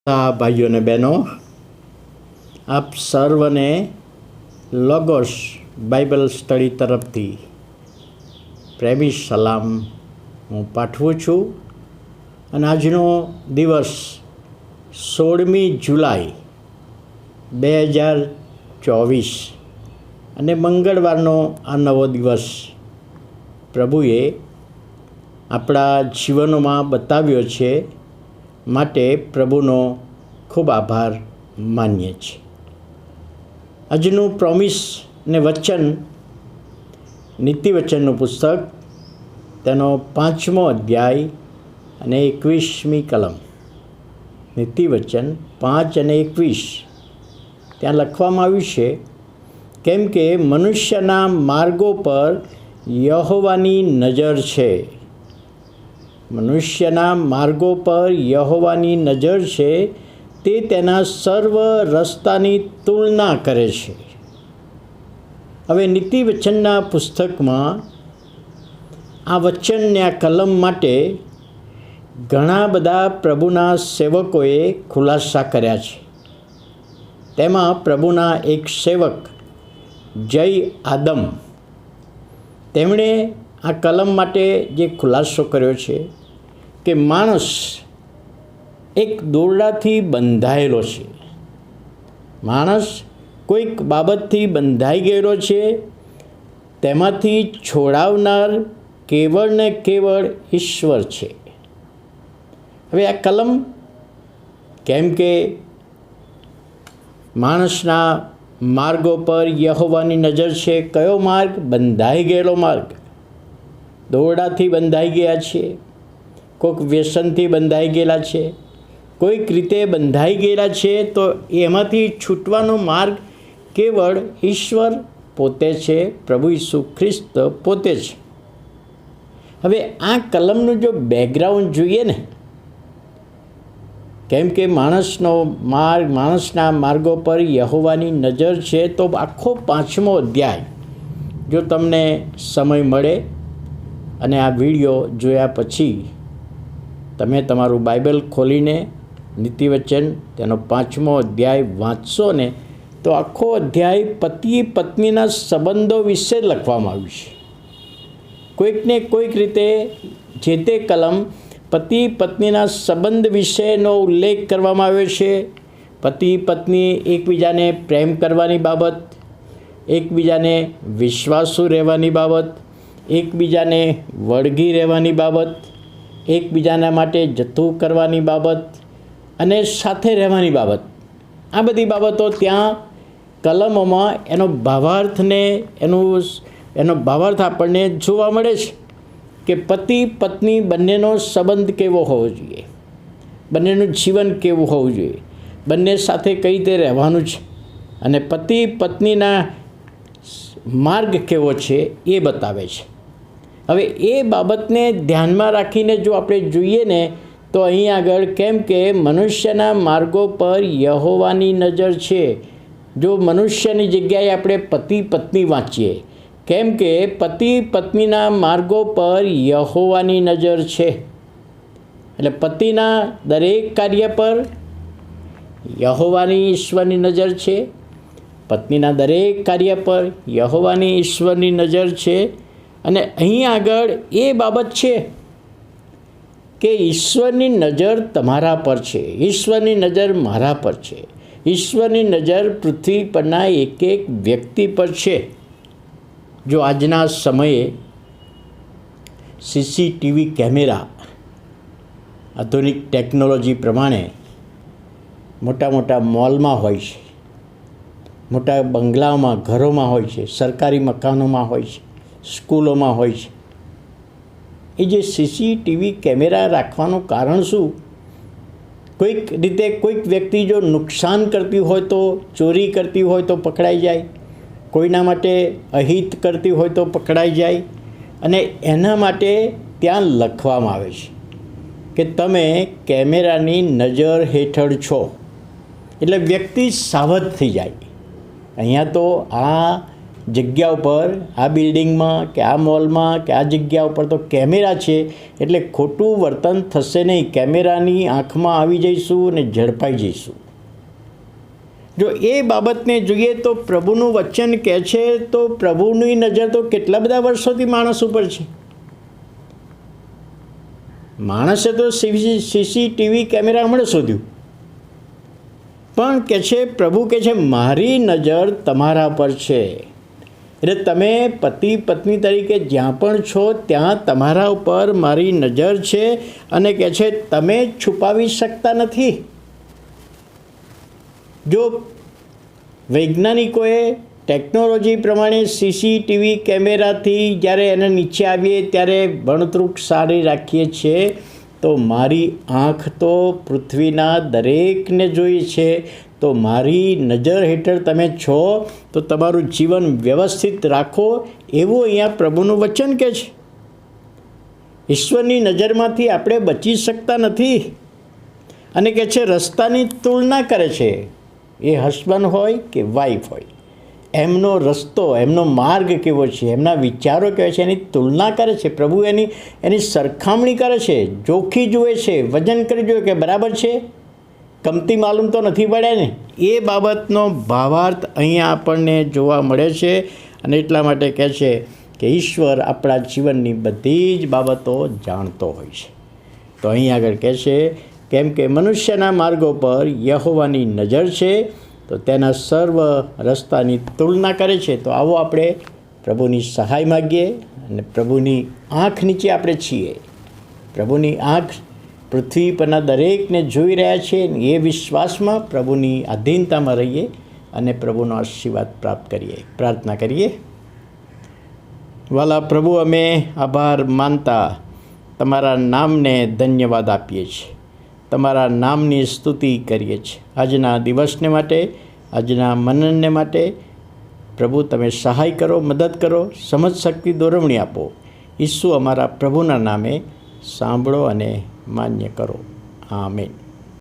ભાઈઓ અને બહેનો, આપ સર્વને લોગોસ બાઇબલ સ્ટડી તરફથી પ્રેમી સલામ હું પાઠવું છું. અને આજનો દિવસ 16મી જુલાઈ 2024 અને મંગળવારનો આ નવો દિવસ પ્રભુએ આપણા જીવનોમાં બતાવ્યો છે, માટે પ્રભુનો ખૂબ આભાર માનીએ છીએ. આજનું પ્રોમિસ ને વચન નીતિવચનનું પુસ્તક, તેનો 5મો અધ્યાય અને 21મી કલમ. નીતિવચન 5 અને 21 ત્યાં લખવામાં આવ્યું છે, કેમ કે મનુષ્યના માર્ગો પર યહોવાની નજર છે. મનુષ્યના માર્ગો પર યહોવાની નજર છે, તે તેના સર્વ રસ્તાની તુલના કરે છે. હવે નીતિવચનના પુસ્તકમાં આ વચનને આ કલમ માટે ઘણા બધા પ્રભુના સેવકોએ ખુલાસા કર્યા છે. તેમાં પ્રભુના એક સેવક જય આદમ, તેમણે આ કલમ માટે જે ખુલાસો કર્યો છે કે માણસ એક દોરડાથી બંધાયેલો છે. માણસ કોઈક બાબતથી બંધાઈ ગયેલો છે, તેમાંથી છોડાવનાર કેવળ ને કેવળ ઈશ્વર છે. હવે આ કલમ, કેમ કે માણસના માર્ગો પર યહોવાની નજર છે. કયો માર્ગ? બંધાઈ ગયેલો માર્ગ. દોરડાથી બંધાઈ ગયા છે, કોઈક વ્યસનથી બંધાઈ ગયેલા છે, કોઈક રીતે બંધાઈ ગયેલા છે, તો એમાંથી છૂટવાનો માર્ગ કેવળ ઈશ્વર પોતે છે, પ્રભુ ઈસુ ખ્રિસ્ત પોતે છે. હવે આ કલમનું જો બેકગ્રાઉન્ડ જોઈએ ને, કેમ કે માણસના માર્ગો પર યહોવાની નજર છે, તો આખો 5મો અધ્યાય જો તમને સમય મળે અને આ વિડીયો જોયા પછી તમે તમારું બાઇબલ ખોલીને નીતિવચન તેનો 5મો અધ્યાય વાંચશો ને, તો આખો અધ્યાય પતિ પત્નીના સંબંધો વિશે લખવામાં આવ્યું છે. કોઈકને કોઈક રીતે જે તે કલમ પતિ પત્નીના સંબંધ વિશેનો ઉલ્લેખ કરવામાં આવ્યો છે. પતિ પત્ની એકબીજાને પ્રેમ કરવાની બાબત, એકબીજાને વિશ્વાસુ રહેવાની બાબત, એકબીજાને વળગી રહેવાની બાબત, એકબીજાના માટે જતું કરવાની બાબત અને સાથે રહેવાની બાબત. આ બધી બાબતો ત્યાં કલમોમાં એનો ભાવાર્થ આપણને જોવા મળે છે કે પતિ પત્ની બંનેનો સંબંધ કેવો હોવો જોઈએ, બંનેનું જીવન કેવું હોવું જોઈએ, બંને સાથે કઈ રીતે રહેવાનું છે, અને પતિ પત્નીના માર્ગ કેવો છે એ બતાવે છે. હવે એ બાબતને ધ્યાનમાં રાખીને જો આપણે જોઈએ ને, તો અહીં આગળ કેમ કે મનુષ્યના માર્ગો પર યહોવાની નજર છે. જો મનુષ્યની જગ્યાએ આપણે પતિ પત્ની વાંચીએ, કેમ કે પતિ પત્નીના માર્ગો પર યહોવાની નજર છે, એટલે પતિના દરેક કાર્ય પર યહોવાની ઈશ્વરની નજર છે, પત્નીના દરેક કાર્ય પર યહોવાની ઈશ્વરની નજર છે. અને અહીં આગળ એ બાબત છે કે ઈશ્વરની નજર તમારા પર છે, ઈશ્વરની નજર મારા પર છે, ઈશ્વરની નજર પૃથ્વી પરના એક એક વ્યક્તિ પર છે. જો આજના સમયે સીસીટીવી કેમેરા આધુનિક ટેકનોલોજી પ્રમાણે મોટા મોટા મોલમાં હોય છે, મોટા બંગલાઓમાં, ઘરોમાં હોય છે, સરકારી મકાનોમાં હોય છે, સ્કૂલોમાં હોય છે. એ જે સીસીટીવી કેમેરા રાખવાનું કારણ શું? કોઈક રીતે કોઈક વ્યક્તિ જો નુકસાન કરતી હોય, તો ચોરી કરતી હોય તો પકડાઈ જાય, કોઈના માટે અહિત કરતી હોય તો પકડાઈ જાય. અને એના માટે ત્યાં લખવામાં આવે છે કે તમે કેમેરાની નજર હેઠળ છો, એટલે વ્યક્તિ સાવધ થઈ જાય. અહીંયા તો આ જગ્યા ઉપર, આ બિલ્ડિંગમાં કે આ મોલમાં કે આ જગ્યા ઉપર તો કેમેરા છે એટલે ખોટું વર્તન થશે નહીં. કેમેરાની આંખમાં આવી જઈશું અને ઝડપાઈ જઈશું. જો એ બાબતને જોઈએ તો પ્રભુનું વચન કહે છે તો પ્રભુની નજર તો કેટલા બધા વર્ષોથી માણસ ઉપર છે. માણસે તો સીસીટીવી કેમેરા હમણાં શોધ્યું, પણ કહે છે પ્રભુ કહે છે મારી નજર તમારા પર છે. એટલે તમે પતિ પત્ની તરીકે જ્યાં પણ છો ત્યાં તમારા ઉપર મારી નજર છે અને કહે છે તમે છુપાવી શકતા નથી. જો વૈજ્ઞાનિકોએ ટેકનોલોજી પ્રમાણે સીસીટીવી કેમેરાથી જ્યારે એને નીચે આવીએ ત્યારે ભણતૃક સારી રાખીએ છીએ, તો મારી આંખ તો પૃથ્વીના દરેકને જોઈએ છે. તો મારી નજર હેઠળ તમે છો તો તમારું જીવન વ્યવસ્થિત રાખો, એવું અહીંયા પ્રભુનું વચન કહે છે. ઈશ્વરની નજરમાંથી આપણે બચી શકતા નથી. અને કહે છે રસ્તાની તુલના કરે છે. એ હસબન્ડ હોય કે વાઈફ હોય, એમનો રસ્તો, એમનો માર્ગ કેવો છે, એમના વિચારો કેવા છે, એની તુલના કરે છે. પ્રભુ એની સરખામણી કરે છે, જોખી જુએ છે, વજન કરી જુએ કે બરાબર છે, કમતી માલુમ તો નથી પડ્યા ને. એ બાબતનો ભાવાર્થ અહીંયા આપણને જોવા મળે છે. અને એટલા માટે કહે છે કે ઈશ્વર આપણા જીવનની બધી જ બાબતો જાણતો હોય છે. તો અહીં આગળ કહે છે કેમ કે મનુષ્યના માર્ગો પર યહોવાની નજર છે, તો તેના સર્વ રસ્તાની તુલના કરે છે. તો આવો આપણે પ્રભુની સહાય માગીએ અને પ્રભુની આંખ નીચે આપણે છીએ. પ્રભુની આંખ પૃથ્વી પરના દરેકને જોઈ રહ્યા છે. એ વિશ્વાસમાં પ્રભુની આધીનતામાં રહીએ અને પ્રભુનો આશીર્વાદ પ્રાપ્ત કરીએ. પ્રાર્થના કરીએ. વાલા પ્રભુ, અમે આભાર માનતા તમારા નામને ધન્યવાદ આપીએ છીએ. તમારા નામની સ્તુતિ કરીએ છીએ. આજના દિવસને માટે, આજના મનનને માટે પ્રભુ તમે સહાય કરો, મદદ કરો, સમજ શક્તિ દોરવણી આપો. ઈસુ અમારા પ્રભુના નામે સાંભળો અને માન્ય કરો. આમેન.